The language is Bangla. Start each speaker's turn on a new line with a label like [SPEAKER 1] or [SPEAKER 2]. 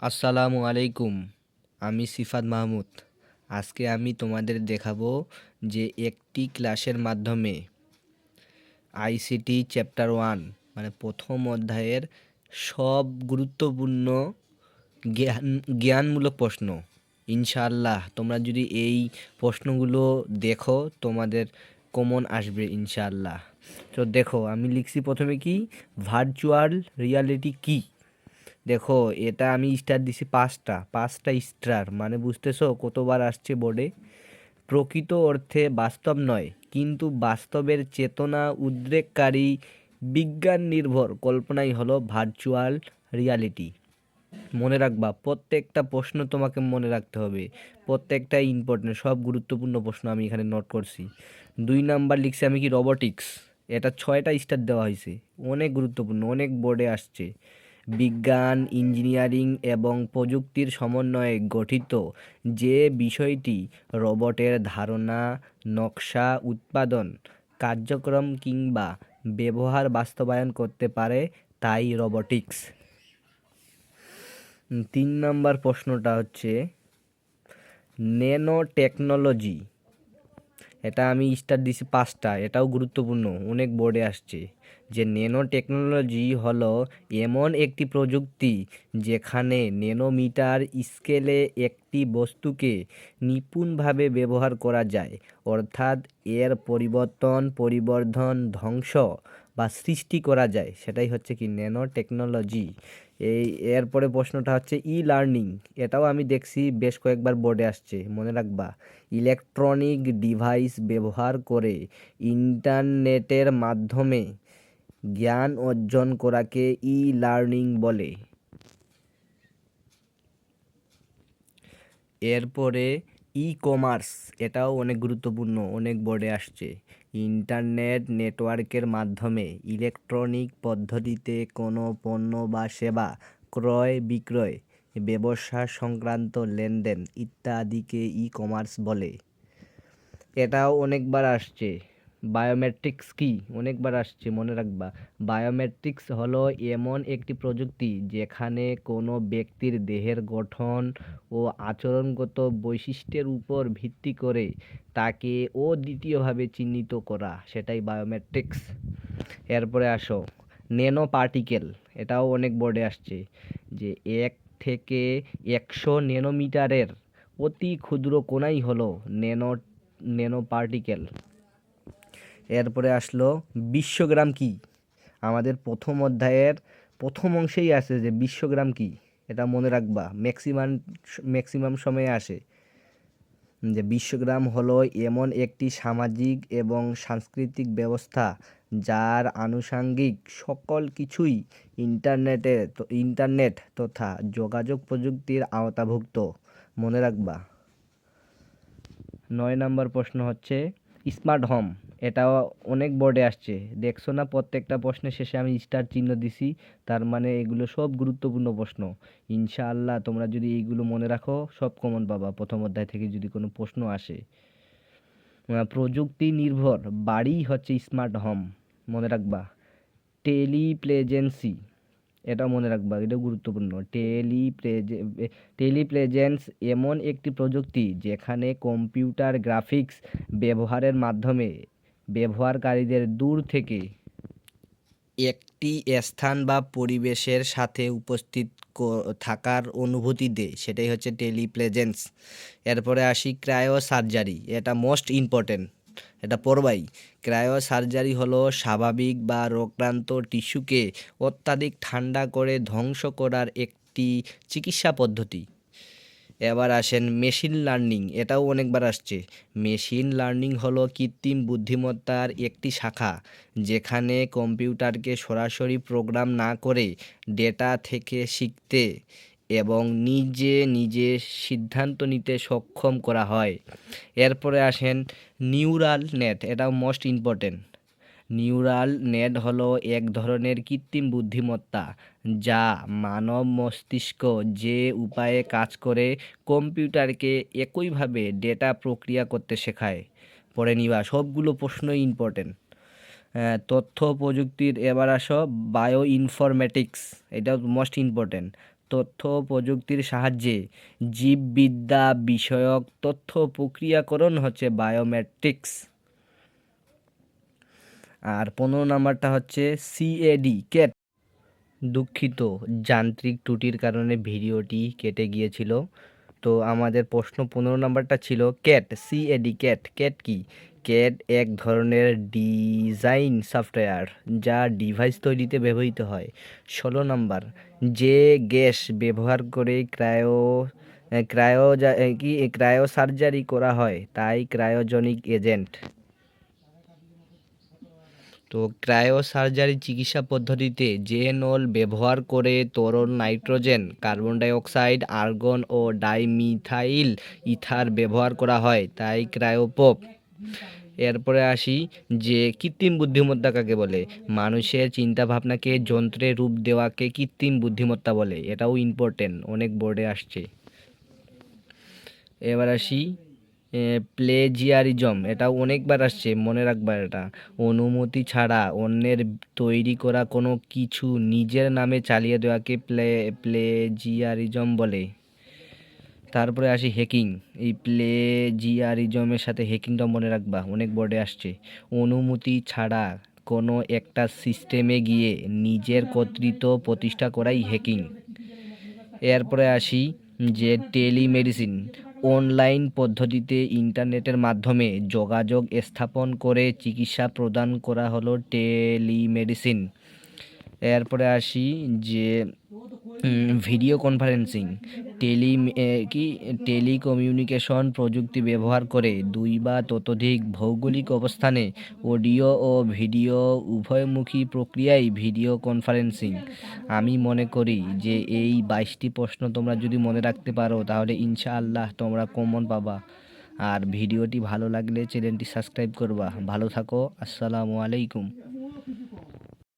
[SPEAKER 1] আসসালামু আলাইকুম। আমি সিফাত মাহমুদ। আজকে আমি তোমাদের দেখাবো যে একটি ক্লাসের মাধ্যমে আইসিটি চ্যাপ্টার 1 মানে প্রথম অধ্যায়ের সব গুরুত্বপূর্ণ জ্ঞান জ্ঞানমূলক প্রশ্ন। ইনশাআল্লাহ তোমরা যদি এই প্রশ্নগুলো দেখো তোমাদের কমন আসবে ইনশাআল্লাহ। তো দেখো আমি লিখছি প্রথমে কি ভার্চুয়াল রিয়ালিটি কি। দেখো এটা আমি স্টার দিছি পাঁচটা স্টার, মানে বুঝতেছো কতবার আসছে বোর্ডে। প্রকৃত অর্থে বাস্তব নয়, কিন্তু বাস্তবের চেতনা উদ্রেককারী বিজ্ঞান নির্ভর কল্পনাই হলো ভার্চুয়াল রিয়ালিটি। মনে রাখবা, প্রত্যেকটা প্রশ্ন তোমাকে মনে রাখতে হবে, প্রত্যেকটা ইম্পর্টেন্ট, সব গুরুত্বপূর্ণ প্রশ্ন আমি এখানে নোট করছি। 2 নাম্বার লিখছি আমি কি রোবোটিক্স, এটা 6টা স্টার দেওয়া হয়েছে, অনেক গুরুত্বপূর্ণ, অনেক বোর্ডে আসছে। বিজ্ঞান, ইঞ্জিনিয়ারিং এবং প্রযুক্তির সমন্বয়ে গঠিত যে বিষয়টি রোবটের ধারণা, নকশা, উৎপাদন, কার্যক্রম কিংবা ব্যবহার বাস্তবায়ন করতে পারে, তাই রোবোটিক্স। 3 নাম্বার প্রশ্নটা হচ্ছে ন্যানো টেকনোলজি, এটা আমি স্টার দিছি 5টা, এটাও গুরুত্বপূর্ণ, অনেক বোর্ডে আসছে। যে ন্যানো টেকনোলজি হলো এমন একটি প্রযুক্তি যেখানে ন্যানোমিটার স্কেলে একটি বস্তুকে নিপুণভাবে ব্যবহার করা যায়, অর্থাৎ এর পরিবর্তন, পরিবর্ধন, ধ্বংস বা সৃষ্টি করা যায়, সেটাই হচ্ছে কি ন্যানো টেকনোলজি। এরপরে প্রশ্নটা হচ্ছে ই লার্নিং, এটাও আমি দেখছি বেশ কয়েকবার বোর্ডে আসছে, মনে রাখবা। ইলেকট্রনিক ডিভাইস ব্যবহার করে ইন্টারনেটের মাধ্যমে জ্ঞান অর্জন করাকে ই লার্নিং বলে। এরপরে ই কমার্স, এটাও অনেক গুরুত্বপূর্ণ, অনেক বোর্ডে আসছে। ইন্টারনেট নেটওয়ার্কের মাধ্যমে ইলেকট্রনিক পদ্ধতিতে কোনো পণ্য বা সেবা ক্রয় বিক্রয়, ব্যবসা সংক্রান্ত লেনদেন ইত্যাদিকে ই কমার্স বলে। এটাও অনেকবার আসছে। বায়োমেট্রিক্স কি, অনেকবার আসছে, মনে রাখবা। বায়োমেট্রিক্স হলো এমন একটি প্রযুক্তি যেখানে কোনো ব্যক্তির দেহের গঠন ও আচরণগত বৈশিষ্ট্যের উপর ভিত্তি করে তাকে অদ্বিতীয়ভাবে চিহ্নিত করা, সেটাই বায়োমেট্রিক্স। এরপরে আসো ন্যানো পার্টিকেল, এটাও অনেক বোর্ডে আসছে। যে 1 থেকে 100 ন্যানোমিটারের অতি ক্ষুদ্র কণাই হলো ন্যানো পার্টিকেল। এরপরে আসলো বিশ্বগ্রাম কি, আমাদের প্রথম অধ্যায়ের প্রথম অংশেই আছে যে বিশ্বগ্রাম কি, এটা মনে রাখবা, ম্যাক্সিমাম সময়ে আসে। যে বিশ্বগ্রাম হলো এমন একটি সামাজিক এবং সাংস্কৃতিক ব্যবস্থা যার আনুষঙ্গিক সকল কিছুই ইন্টারনেট তথা যোগাযোগ প্রযুক্তির আওতাভুক্ত, মনে রাখবা। 9 নাম্বার প্রশ্ন হচ্ছে স্মার্ট হোম, এটাও অনেক বোর্ডে আসছে, দেখছো না প্রত্যেকটা প্রশ্নের শেষে আমি স্টার চিহ্ন দিছি, তার মানে এগুলো সব গুরুত্বপূর্ণ প্রশ্ন। ইনশাআল্লাহ তোমরা যদি এইগুলো মনে রাখো সব কমন পাবা প্রথম অধ্যায় থেকে যদি কোনো প্রশ্ন আসে। প্রযুক্তি নির্ভর বাড়ি হচ্ছে স্মার্ট হোম, মনে রাখবা। টেলিপ্রেজেন্সি, এটা মনে রাখবা, এটা গুরুত্বপূর্ণ। টেলিপ্রেজেন্স এমন একটি প্রযুক্তি যেখানে কম্পিউটার গ্রাফিক্স ব্যবহারের মাধ্যমে ব্যবহারকারীদের দূর থেকে একটি স্থান বা পরিবেশের সাথে উপস্থিত থাকার অনুভূতি দেয়, সেটাই হচ্ছে টেলিপ্রেজেন্স। এরপরে আসি ক্রায়ো সার্জারি, এটা মোস্ট ইম্পর্টেন্ট, এটা পড়বাই। ক্রায়ো সার্জারি হলো স্বাভাবিক বা রোগাক্রান্ত টিস্যুকে অত্যাধিক ঠান্ডা করে ধ্বংস করার একটি চিকিৎসা পদ্ধতি। এবার আসেন মেশিন লার্নিং, এটাও অনেকবার আসছে। মেশিন লার্নিং হলো কৃত্রিম বুদ্ধিমত্তার একটি শাখা যেখানে কম্পিউটারকে সরাসরি প্রোগ্রাম না করে ডেটা থেকে শিখতে এবং নিজে নিজে সিদ্ধান্ত নিতে সক্ষম করা হয়। এরপরে আসেন নিউরাল নেট, এটাও মোস্ট ইম্পর্টেন্ট। নিউরাল নেট হলো এক ধরনের কৃত্রিম বুদ্ধিমত্তা যা মানব মস্তিষ্ক যে উপায়ে কাজ করে কম্পিউটারকে একইভাবে ডেটা প্রক্রিয়া করতে শেখায়। পড়ে নিবা, সবগুলো প্রশ্নই ইম্পর্টেন্ট। তথ্য প্রযুক্তির, এবার আসো বায়ো ইনফরমেটিক্স, এটাও মোস্ট ইম্পর্টেন্ট। তথ্য প্রযুক্তির সাহায্যে জীববিদ্যা বিষয়ক তথ্য প্রক্রিয়াকরণ হচ্ছে বায়োমেট্রিক্স। আর 15 নাম্বারটা হচ্ছে সিএডি ক্যাট। দুঃখিত, যান্ত্রিক ত্রুটির কারণে ভিডিওটি কেটে গিয়েছিল। তো আমাদের প্রশ্ন 15 নাম্বারটা ছিল ক্যাট, সিএডি ক্যাট। ক্যাট কি? ক্যাট এক ধরনের ডিজাইন সফটওয়্যার যা ডিভাইস তৈরিতে ব্যবহৃত হয়। 16 নাম্বার, যে গ্যাস ব্যবহার করে ক্রায়ো সার্জারি করা হয় তাই ক্রায়োজেনিক এজেন্ট। তো ক্রায়ো সার্জারি চিকিৎসা পদ্ধতিতে যে নল ব্যবহার করে তরল nitrogen, carbon die oxide, argon ও ডাইমিথাইল ইথার ব্যবহার করা হয় তাই ক্রায়োপপ। এরপরে আসি যে কৃত্রিম বুদ্ধিমত্তা কাকে বলে। মানুষের চিন্তাভাবনাকে যন্ত্রে রূপ দেওয়াকে কৃত্রিম বুদ্ধিমত্তা বলে। এটাও ইম্পর্টেন্ট, অনেক বোর্ডে আসছে। এবার আসি প্লেজিয়ারিজম, এটাও অনেকবার আসছে, মনে রাখবা এটা। অনুমতি ছাড়া অন্যের তৈরি করা কোনো কিছু নিজের নামে চালিয়ে দেওয়াকে প্লেজিয়ারিজম বলে। তারপরে আসি হ্যাকিং। এই প্লেজিয়ারিজমের সাথে হ্যাকিংটা মনে রাখবা, অনেক বোর্ডে আসছে। অনুমতি ছাড়া কোনো একটা সিস্টেমে গিয়ে নিজের কর্তৃত্ব প্রতিষ্ঠা করাই হ্যাকিং। এরপরে আসি যে টেলিমেডিসিন। অনলাইন পদ্ধতিতে ইন্টারনেটের মাধ্যমে যোগাযোগ স্থাপন করে চিকিৎসা প্রদান করা হলো টেলিমেডিসিন। এরপরে আসি যে ভিডিও কনফারেন্সিং। টেলিকমিউনিকেশন প্রযুক্তি ব্যবহার করে দুই বা ততোধিক ভৌগোলিক অবস্থানে অডিও ও ভিডিও উভয়মুখী প্রক্রিয়ায় ভিডিও কনফারেন্সিং। আমি মনে করি যে এই 22টি প্রশ্ন তোমরা যদি মনে রাখতে পারো তাহলে ইনশাআল্লাহ তোমরা কমন পাবা। আর ভিডিওটি ভালো লাগলে চ্যানেলটি সাবস্ক্রাইব করবা। ভালো থাকো, আসসালামু আলাইকুম।